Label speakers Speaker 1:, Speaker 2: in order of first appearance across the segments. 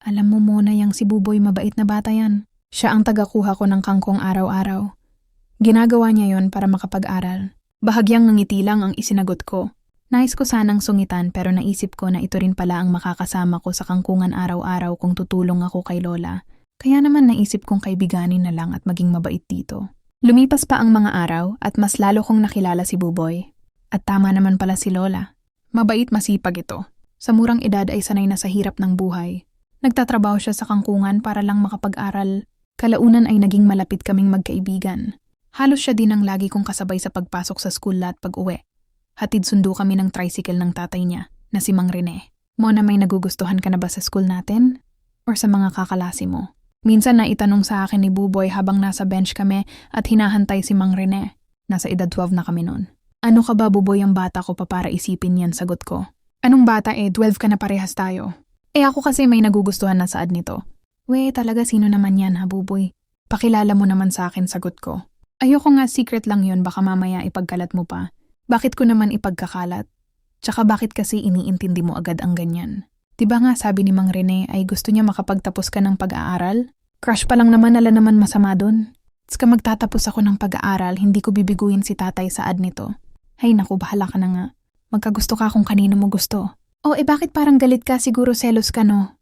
Speaker 1: Alam mo muna yang si Buboy, mabait na bata yan. Siya ang tagakuha ko ng kangkong araw-araw. Ginagawa niya yon para makapag-aral. Bahagyang ngiti lang ang isinagot ko. Nais ko sanang sungitan pero naisip ko na ito rin pala ang makakasama ko sa kangkungan araw-araw kung tutulong ako kay Lola. Kaya naman naisip kong kaibiganin na lang at maging mabait dito. Lumipas pa ang mga araw at mas lalo kong nakilala si Buboy. At tama naman pala si Lola. Mabait, masipag ito. Sa murang edad ay sanay na sa hirap ng buhay. Nagtatrabaho siya sa kangkungan para lang makapag-aral. Kalaunan ay naging malapit kaming magkaibigan. Halos siya din ang lagi kong kasabay sa pagpasok sa school at pag-uwi. Hatid sundo kami ng tricycle ng tatay niya, na si Mang Rene. Mona, may nagugustuhan ka na ba sa school natin? Or sa mga kakalasi mo? Minsan na itanong sa akin ni Buboy habang nasa bench kami at hinahantay si Mang Rene. Nasa edad 12 na kami nun. Ano ka ba, Buboy, ang bata ko pa para isipin yan, sagot ko. Anong bata 12 ka na parehas tayo. Ako kasi may nagugustuhan na saad nito. We, talaga sino naman yan ha, Buboy? Pakilala mo naman sa akin, sagot ko. Ayoko nga, secret lang yun, baka mamaya ipagkalat mo pa. Bakit ko naman ipagkakalat? Tsaka bakit kasi iniintindi mo agad ang ganyan? Diba nga sabi ni Mang Rene ay gusto niya makapagtapos ka ng pag-aaral? Crush pa lang naman, ala naman masama dun. Ska magtatapos ako ng pag-aaral, hindi ko bibiguin si tatay saad nito. Hay naku, bahala ka na nga. Magkagusto ka kung kanino mo gusto. Bakit parang galit ka? Siguro selos ka, no?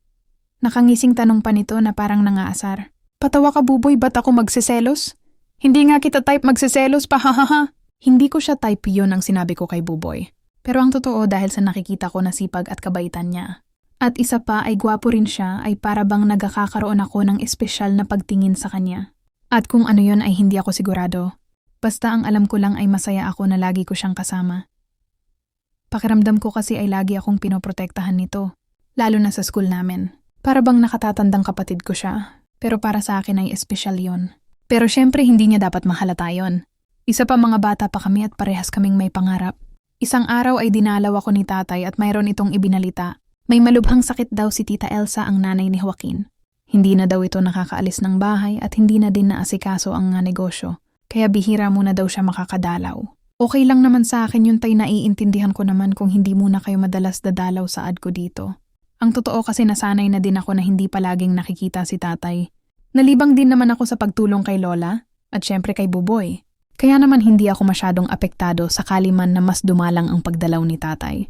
Speaker 1: Nakangising tanong pa nito na parang nangaasar. Patawa ka, Buboy, ba't ako magsiselos? Hindi nga kita type magsiselos pa, hahaha. Hindi ko siya type, yun ang sinabi ko kay Buboy. Pero ang totoo dahil sa nakikita ko na sipag at kabaitan niya. At isa pa ay gwapo rin siya ay para bang nagkakaroon ako ng espesyal na pagtingin sa kanya. At kung ano yun ay hindi ako sigurado. Basta ang alam ko lang ay masaya ako na lagi ko siyang kasama. Pakiramdam ko kasi ay lagi akong pinoprotektahan nito, lalo na sa school namin. Para bang nakatatandang kapatid ko siya, pero para sa akin ay espesyal yon. Pero syempre hindi niya dapat mahalata yon. Isa pa, mga bata pa kami at parehas kaming may pangarap. Isang araw ay dinalaw ako ni tatay at mayroon itong ibinalita. May malubhang sakit daw si Tita Elsa, ang nanay ni Joaquin. Hindi na daw ito nakakaalis ng bahay at hindi na din naasikaso ang negosyo. Kaya bihira muna daw siya makakadalaw. Okay lang naman sa akin yun, tay, naiintindihan ko naman kung hindi muna kayo madalas dadalaw saad ko dito. Ang totoo kasi nasanay na din ako na hindi palaging nakikita si tatay. Nalibang din naman ako sa pagtulong kay Lola at syempre kay Buboy. Kaya naman hindi ako masyadong apektado sakali man na mas dumalang ang pagdalaw ni tatay.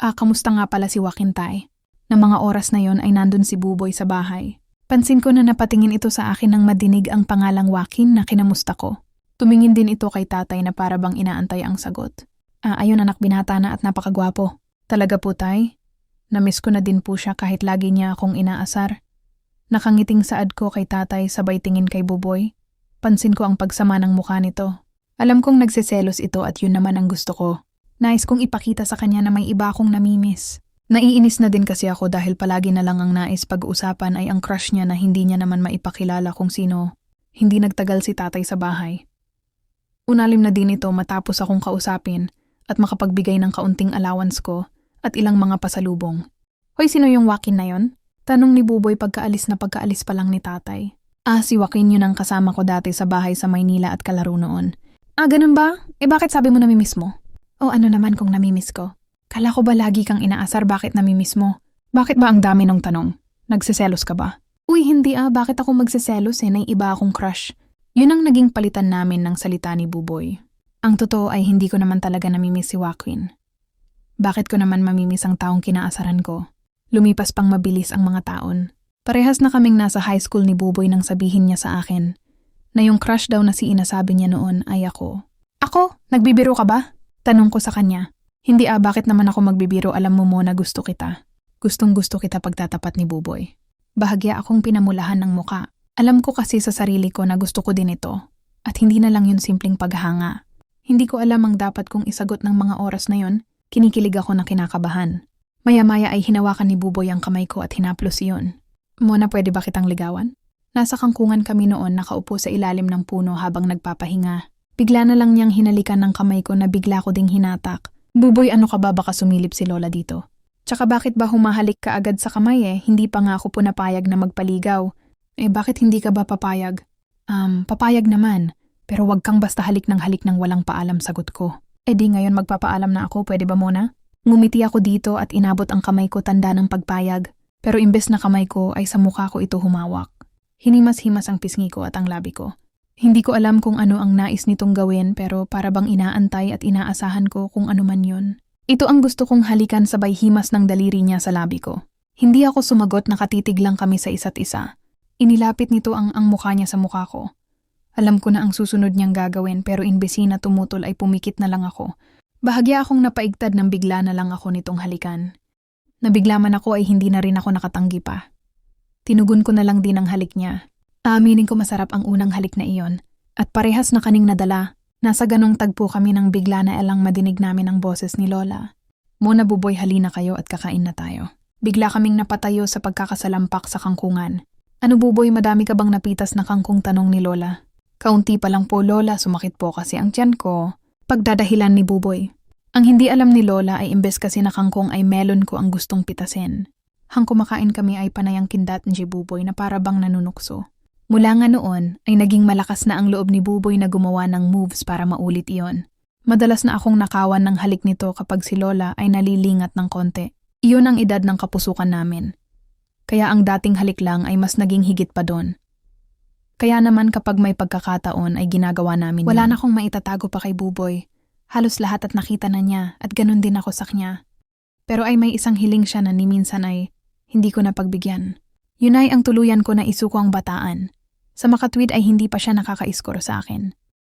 Speaker 1: Kamusta nga pala si Joaquin, tay? Na mga oras na yon ay nandun si Buboy sa bahay. Pansin ko na napatingin ito sa akin nang madinig ang pangalang Joaquin na kinamusta ko. Tumingin din ito kay tatay na para bang inaantay ang sagot. Ayun anak, binata na at napakagwapo. Talaga po, tay? Namiss ko na din po siya kahit lagi niya akong inaasar. Nakangiting saad ko kay tatay sabay tingin kay Buboy. Pansin ko ang pagsama ng mukha nito. Alam kong nagsiselos ito at yun naman ang gusto ko. Nais kong ipakita sa kanya na may iba akong namimiss. Naiinis na din kasi ako dahil palagi na lang ang nais pag-uusapan ay ang crush niya na hindi niya naman maipakilala kung sino. Hindi nagtagal si tatay sa bahay. Unalim na din ito matapos akong kausapin at makapagbigay ng kaunting allowance ko at ilang mga pasalubong. Hoy, sino yung Joaquin na yon? Tanong ni Buboy pagkaalis pa lang ni tatay. Si Joaquin yun ang kasama ko dati sa bahay sa Maynila at kalaro noon. Ganun ba? Bakit sabi mo namimiss mo? Ano naman kung namimiss ko? Kala ko ba lagi kang inaasar, bakit namimiss mo? Bakit ba ang dami ng tanong? Nagsiselos ka ba? Uy, hindi bakit ako magsiselos may iba akong crush. Yun ang naging palitan namin ng salita ni Buboy. Ang totoo ay hindi ko naman talaga namimiss si Joaquin. Bakit ko naman mamimiss ang taong kinaasaran ko? Lumipas pang mabilis ang mga taon. Parehas na kaming nasa high school ni Buboy nang sabihin niya sa akin na yung crush daw na si inasabi niya noon ay ako. Ako? Nagbibiro ka ba? Tanong ko sa kanya. Hindi bakit naman ako magbibiro, alam mo na gusto kita. Gustong gusto kita pagtatapat ni Buboy. Bahagya akong pinamulahan ng muka. Alam ko kasi sa sarili ko na gusto ko din ito. At hindi na lang yun simpleng paghanga. Hindi ko alam ang dapat kong isagot ng mga oras na yun. Kinikilig ako na kinakabahan. Maya-maya ay hinawakan ni Buboy ang kamay ko at hinaplos iyon. Mona, pwede ba kitang ligawan? Nasa kangkungan kami noon, nakaupo sa ilalim ng puno habang nagpapahinga. Bigla na lang niyang hinalikan ng kamay ko na bigla ko ding hinatak. Buboy, ano ka ba, baka sumilip si Lola dito? Tsaka bakit ba humahalik ka agad sa kamay Hindi pa nga ako punapayag na magpaligaw. Bakit hindi ka ba papayag? Papayag naman. Pero wag kang basta halik ng walang paalam, sagot ko. Di ngayon magpapaalam na ako, pwede ba muna? Ngumiti ako dito at inabot ang kamay ko tanda ng pagpayag. Pero imbes na kamay ko ay sa mukha ko ito humawak. Hinimas-himas ang pisngi ko at ang labi ko. Hindi ko alam kung ano ang nais nitong gawin pero para bang inaantay at inaasahan ko kung ano man yun. Ito ang gusto kong halikan sabay himas ng daliri niya sa labi ko. Hindi ako sumagot, nakatitig lang kami sa isa't isa. Inilapit nito ang mukha niya sa mukha ko. Alam ko na ang susunod niyang gagawin pero imbesi na tumutol ay pumikit na lang ako. Bahagya akong napaigtad nang bigla na lang ako nitong halikan. Nabigla man ako ay hindi na rin ako nakatanggi pa. Tinugon ko na lang din ang halik niya. Aaminin ko masarap ang unang halik na iyon. At parehas na kaning nadala, nasa ganong tagpo kami nang bigla na elang madinig namin ang boses ni Lola. Mona Buboy, halina kayo at kakain na tayo. Bigla kaming napatayo sa pagkakasalampak sa kangkungan. Ano Buboy, madami ka bang napitas na kangkong, tanong ni Lola? Kaunti pa lang po Lola, sumakit po kasi ang tiyan ko. Pagdadahilan ni Buboy. Ang hindi alam ni Lola ay imbes kasi na kangkong ay melon ko ang gustong pitasin. Hang kumakain kami ay panayang kindat ni Buboy na para bang nanunukso. Mula nga noon ay naging malakas na ang loob ni Buboy na gumawa ng moves para maulit iyon. Madalas na akong nakawan ng halik nito kapag si Lola ay nalilingat ng konti. Iyon ang edad ng kapusukan namin. Kaya ang dating halik lang ay mas naging higit pa doon. Kaya naman kapag may pagkakataon ay ginagawa namin yun. Wala na akong maitatago pa kay Buboy. Halos lahat at nakita na niya at ganun din ako sa kanya. Pero ay may isang hiling siya na ni minsan ay hindi ko napagbigyan. Yun ay ang tuluyan ko na isuko ang bataan. Sa makatwid ay hindi pa siya nakaka-score sa akin.